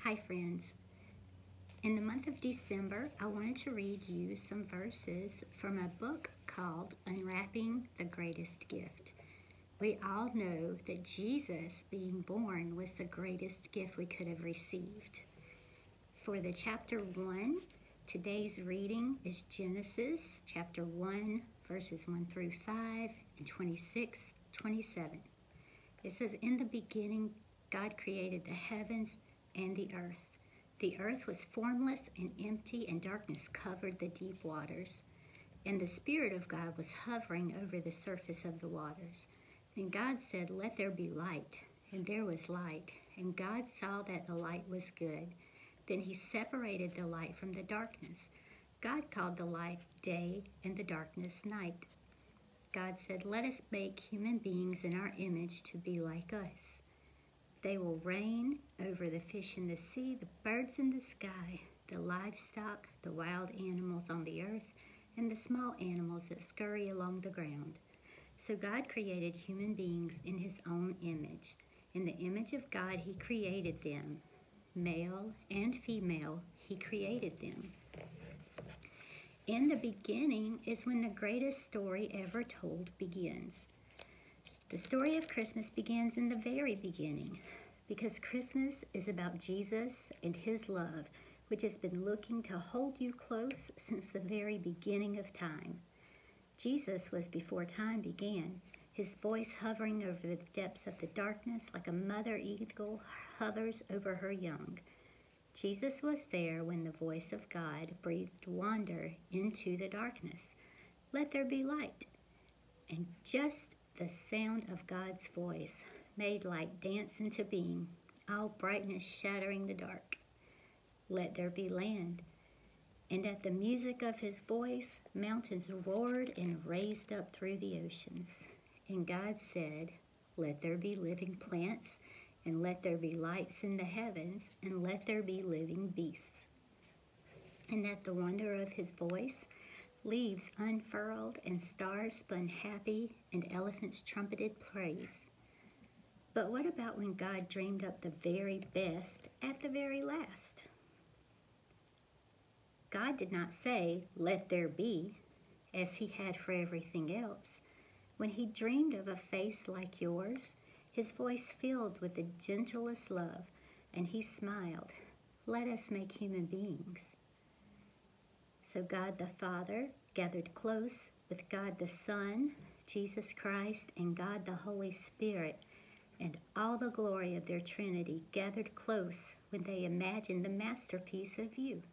Hi friends. In the month of December, I wanted to read you some verses from a book called Unwrapping the Greatest Gift. We all know that Jesus being born was the greatest gift we could have received. For the chapter 1, today's reading is Genesis chapter 1, verses 1 through 5 and 26, 27. It says, "In the beginning, God created the heavens and the earth. The earth was formless and empty, and darkness covered the deep waters. And the Spirit of God was hovering over the surface of the waters. Then God said, 'Let there be light.' And there was light. And God saw that the light was good. Then he separated the light from the darkness. God called the light day and the darkness night. God said, 'Let us make human beings in our image to be like us. They will reign over the fish in the sea, the birds in the sky, the livestock, the wild animals on the earth, and the small animals that scurry along the ground.' So God created human beings in his own image. In the image of God he created them. Male and female he created them." In the beginning is when the greatest story ever told begins. The story of Christmas begins in the very beginning, because Christmas is about Jesus and his love, which has been looking to hold you close since the very beginning of time. Jesus was before time began, his voice hovering over the depths of the darkness like a mother eagle hovers over her young. Jesus was there when the voice of God breathed wonder into the darkness. "Let there be light." And just the sound of God's voice made light dance into being, all brightness shattering the dark. "Let there be land." And at the music of his voice, mountains roared and raised up through the oceans. And God said, "Let there be living plants, and let there be lights in the heavens, and let there be living beasts." And at the wonder of his voice, leaves unfurled, and stars spun happy, and elephants trumpeted praise. But what about when God dreamed up the very best at the very last? God did not say, "Let there be," as he had for everything else. When he dreamed of a face like yours, his voice filled with the gentlest love, and he smiled, "Let us make human beings." So God the Father gathered close with God the Son, Jesus Christ, and God the Holy Spirit, and all the glory of their Trinity gathered close when they imagined the masterpiece of you.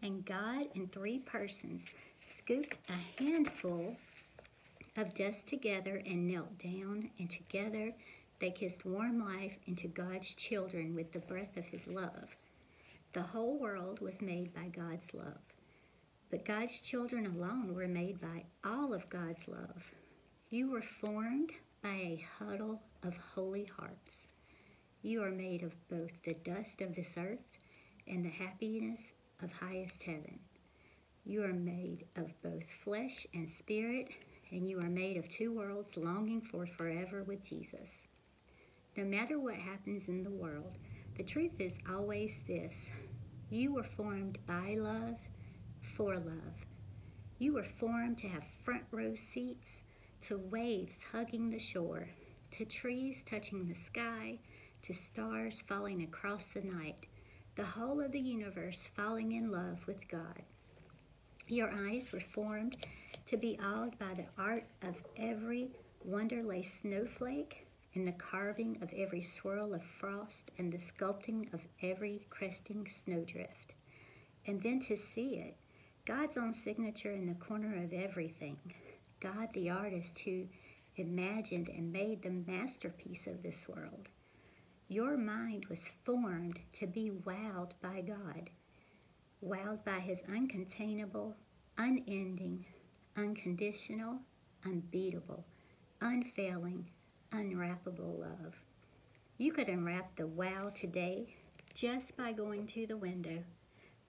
And God in three persons scooped a handful of dust together and knelt down, and together they kissed warm life into God's children with the breath of his love. The whole world was made by God's love. But God's children alone were made by all of God's love. You were formed by a huddle of holy hearts. You are made of both the dust of this earth and the happiness of highest heaven. You are made of both flesh and spirit, and you are made of two worlds longing for forever with Jesus. No matter what happens in the world, the truth is always this: you were formed by love, for love. You were formed to have front row seats to waves hugging the shore, to trees touching the sky, to stars falling across the night, the whole of the universe falling in love with God. Your eyes were formed to be awed by the art of every wonder-laced snowflake, and the carving of every swirl of frost, and the sculpting of every cresting snowdrift. And then to see it, God's own signature in the corner of everything. God the artist who imagined and made the masterpiece of this world. Your mind was formed to be wowed by God, wowed by his uncontainable, unending, unconditional, unbeatable, unfailing, unwrappable love. You could unwrap the wow today just by going to the window,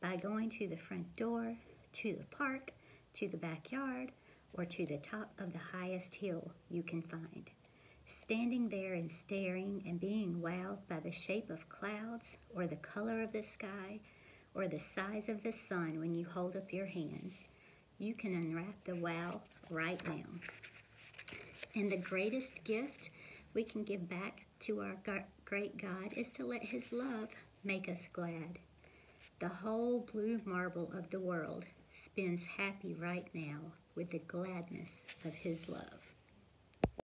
by going to the front door, to the park, to the backyard, or to the top of the highest hill you can find. Standing there and staring and being wowed by the shape of clouds or the color of the sky or the size of the sun when you hold up your hands, you can unwrap the wow right now. And the greatest gift we can give back to our great God is to let His love make us glad. The whole blue marble of the world spins happy right now with the gladness of His love.